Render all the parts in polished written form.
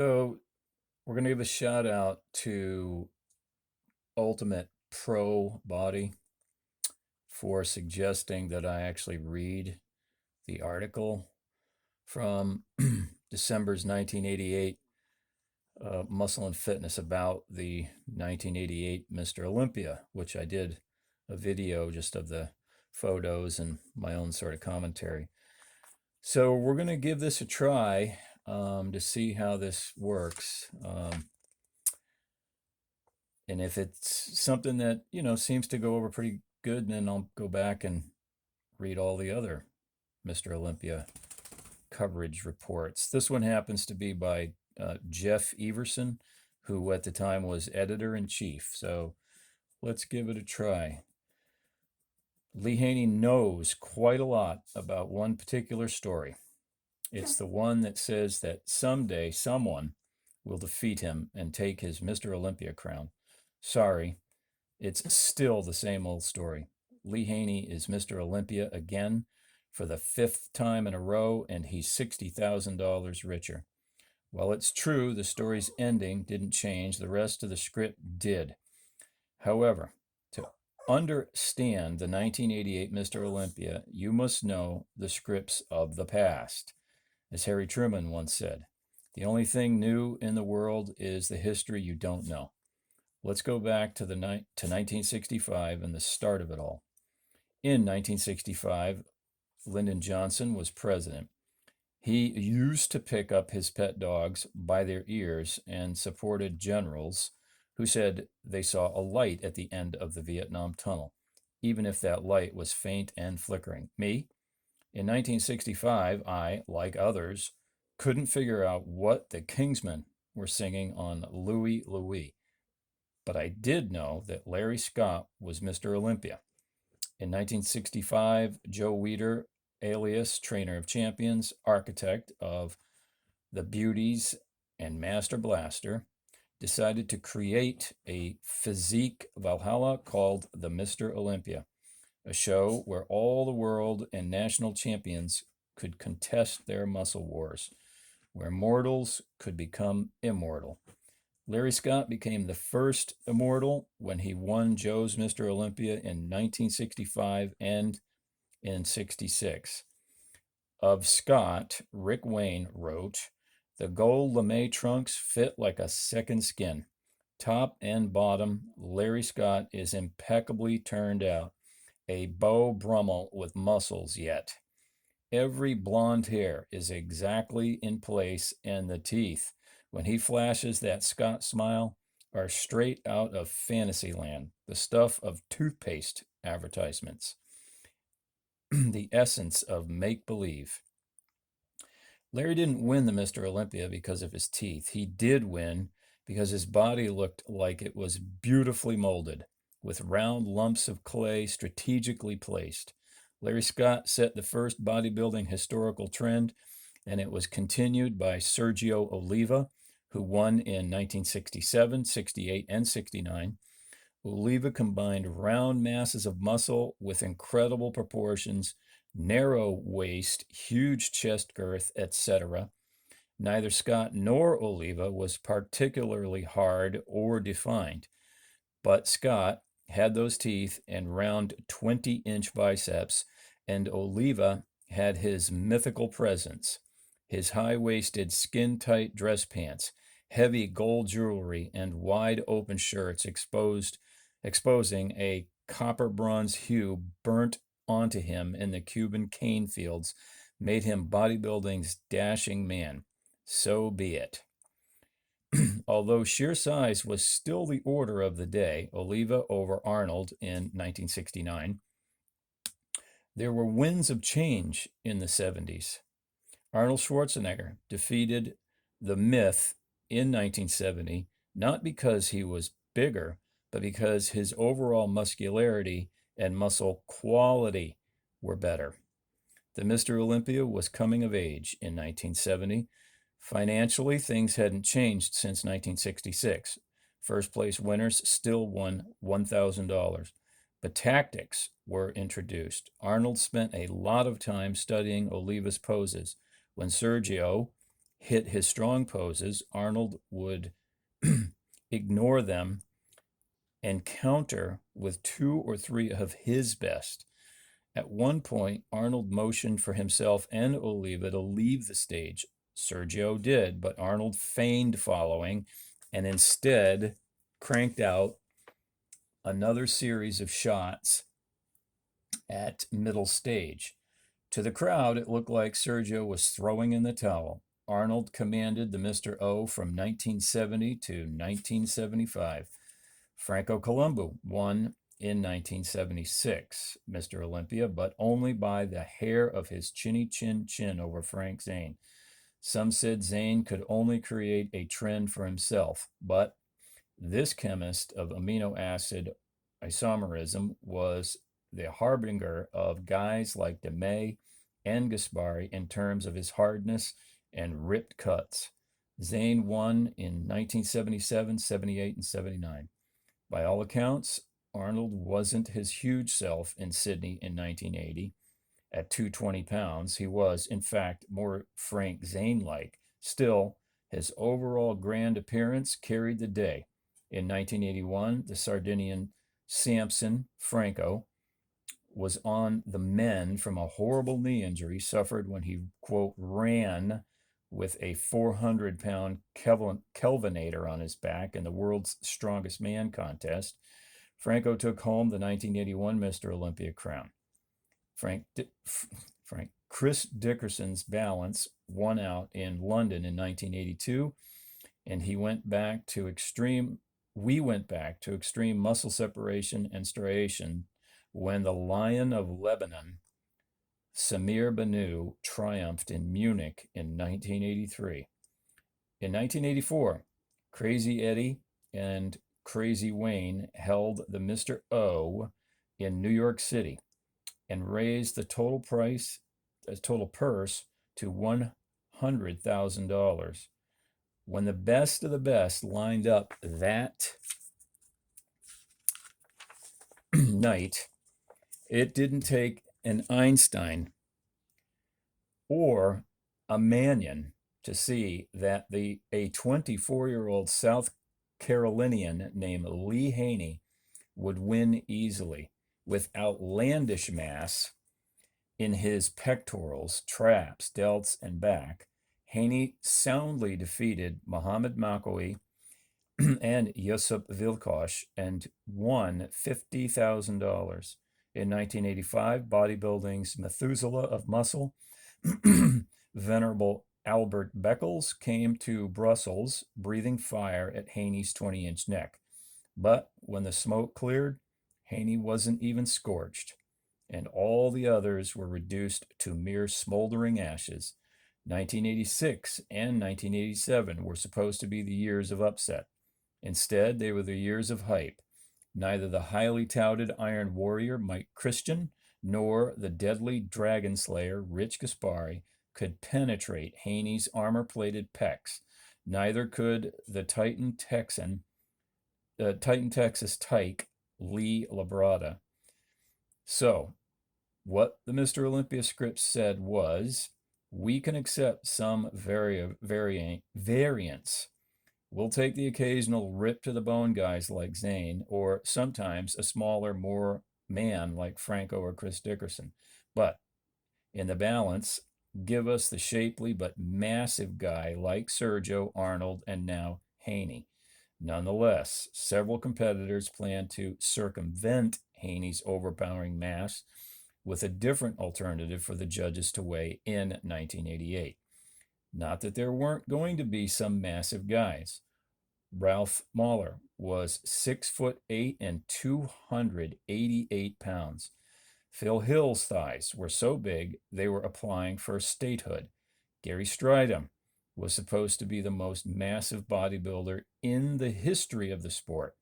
So we're going to give a shout out to Ultimate Pro Body for suggesting that I actually read the article from December's 1988 Muscle and Fitness about the 1988 Mr. Olympia, which I did a video just of the photos and my own sort of commentary. So we're going to give this a try to see how this works. And if it's something that, seems to go over pretty good, then I'll go back and read all the other Mr. Olympia coverage reports. This one happens to be by Jeff Everson, who at the time was editor in chief. So let's give it a try. Lee Haney knows quite a lot about one particular story. It's the one that says that someday someone will defeat him and take his Mr. Olympia crown. Sorry, it's still the same old story. Lee Haney is Mr. Olympia again for the fifth time in a row, and he's $60,000 richer. While it's true the story's ending didn't change, the rest of the script did. However, to understand the 1988 Mr. Olympia, you must know the scripts of the past. As Harry Truman once said, the only thing new in the world is the history you don't know. Let's go back to 1965 and the start of it all. In 1965, Lyndon Johnson was president. He used to pick up his pet dogs by their ears and supported generals who said they saw a light at the end of the Vietnam Tunnel, even if that light was faint and flickering. Me? In 1965, I, like others, couldn't figure out what the Kingsmen were singing on Louie Louie. But I did know that Larry Scott was Mr. Olympia. In 1965, Joe Weider, alias Trainer of Champions, architect of the Beauties and Master Blaster, decided to create a physique Valhalla called the Mr. Olympia, a show where all the world and national champions could contest their muscle wars, where mortals could become immortal. Larry Scott became the first immortal when he won Joe's Mr. Olympia in 1965 and in 66. Of Scott, Rick Wayne wrote, "The gold lame trunks fit like a second skin. Top and bottom, Larry Scott is impeccably turned out. A Beau Brummel with muscles yet. Every blonde hair is exactly in place, and the teeth, when he flashes that Scott smile, are straight out of Fantasyland, the stuff of toothpaste advertisements, the essence of make believe." Larry didn't win the Mr. Olympia because of his teeth. He did win because his body looked like it was beautifully molded, with round lumps of clay strategically placed. Larry Scott set the first bodybuilding historical trend, and it was continued by Sergio Oliva, who won in 1967, 68, and 69. Oliva combined round masses of muscle with incredible proportions, narrow waist, huge chest girth, etc. Neither Scott nor Oliva was particularly hard or defined, but Scott had those teeth and round 20-inch biceps, and Oliva had his mythical presence, his high-waisted, skin-tight dress pants, heavy gold jewelry, and wide-open shirts exposing a copper bronze hue burnt onto him in the Cuban cane fields made him bodybuilding's dashing man. So be it. Although sheer size was still the order of the day, Oliva over Arnold in 1969, there were winds of change in the 70s. Arnold Schwarzenegger defeated the Myth in 1970, not because he was bigger, but because his overall muscularity and muscle quality were better. The Mr. Olympia was coming of age in 1970. Financially, things hadn't changed since 1966. First place winners still won $1,000. But tactics were introduced. Arnold spent a lot of time studying Oliva's poses. When Sergio, hit his strong poses, Arnold would ignore them and counter with 2 or 3 of his best. At one point, Arnold motioned for himself and Oliva to leave the stage. Sergio did, but Arnold feigned following and instead cranked out another series of shots at middle stage. To the crowd, it looked like Sergio was throwing in the towel. Arnold commanded the Mr. O from 1970 to 1975. Franco Columbu won in 1976, Mr. Olympia, but only by the hair of his chinny chin over Frank Zane. Some said Zane could only create a trend for himself, but this chemist of amino acid isomerism was the harbinger of guys like DeMay and Gaspari in terms of his hardness and ripped cuts. Zane won in 1977, 78, and 79. By all accounts, Arnold wasn't his huge self in Sydney in 1980. At 220 pounds, he was, in fact, more Frank Zane-like. Still, his overall grand appearance carried the day. In 1981, the Sardinian Samson Franco was on the mend from a horrible knee injury suffered when he, quote, ran with a 400-pound Kelvinator on his back in the world's strongest man contest. Franco took home the 1981 Mr. Olympia crown. Chris Dickerson's balance won out in London in 1982, and we went back to extreme muscle separation and striation when the Lion of Lebanon, Samir Banu, triumphed in Munich in 1983. In 1984, Crazy Eddie and Crazy Wayne held the Mr. O in New York City and raised the total purse to $100,000. When the best of the best lined up that night, it didn't take an Einstein or a Mannion to see that a 24-year-old South Carolinian named Lee Haney would win easily. With outlandish mass in his pectorals, traps, delts, and back, Haney soundly defeated Muhammad Makawi and Yusuf Vilkosh and won $50,000. In 1985, bodybuilding's Methuselah of muscle, Venerable Albert Beckles, came to Brussels, breathing fire at Haney's 20-inch neck. But when the smoke cleared, Haney wasn't even scorched, and all the others were reduced to mere smoldering ashes. 1986 and 1987 were supposed to be the years of upset. Instead, they were the years of hype. Neither the highly touted Iron Warrior Mike Christian nor the deadly Dragon Slayer Rich Gaspari could penetrate Haney's armor-plated pecs. Neither could the Titan Texas tyke Lee Labrada. So, what the Mr. Olympia script said was, we can accept some variants. We'll take the occasional rip-to-the-bone guys like Zane, or sometimes a smaller, more man like Franco or Chris Dickerson. But in the balance, give us the shapely but massive guy like Sergio, Arnold, and now Haney. Nonetheless, several competitors plan to circumvent Haney's overpowering mass with a different alternative for the judges to weigh in 1988. Not that there weren't going to be some massive guys. Ralph Mahler was 6'8" and 288 pounds. Phil Hill's thighs were so big they were applying for statehood. Gary Stridham was supposed to be the most massive bodybuilder in the history of the sport.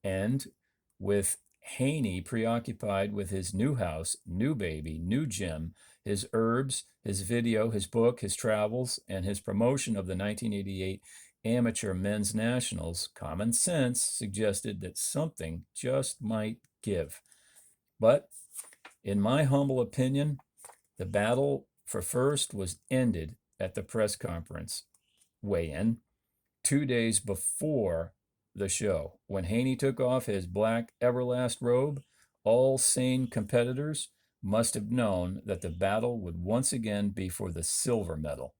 And with Haney preoccupied with his new house, new baby, new gym, his herbs, his video, his book, his travels, and his promotion of the 1988 Amateur Men's Nationals, common sense suggested that something just might give. But in my humble opinion, the battle for first was ended at the press conference. weigh-in 2 days before the show. When Haney took off his black Everlast robe, all sane competitors must have known that the battle would once again be for the silver medal.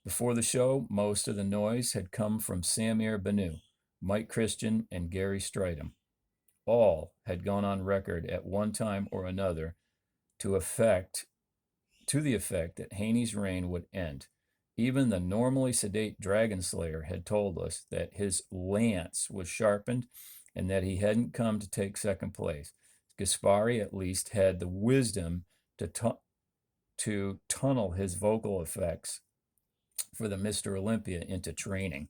Before the show, most of the noise had come from Samir Banu, Mike Christian, and Gary Stridham. All had gone on record at one time or another to the effect that Haney's reign would end. Even the normally sedate Dragon Slayer had told us that his lance was sharpened and that he hadn't come to take second place. Gaspari at least had the wisdom to tunnel his vocal effects for the Mr. Olympia into training.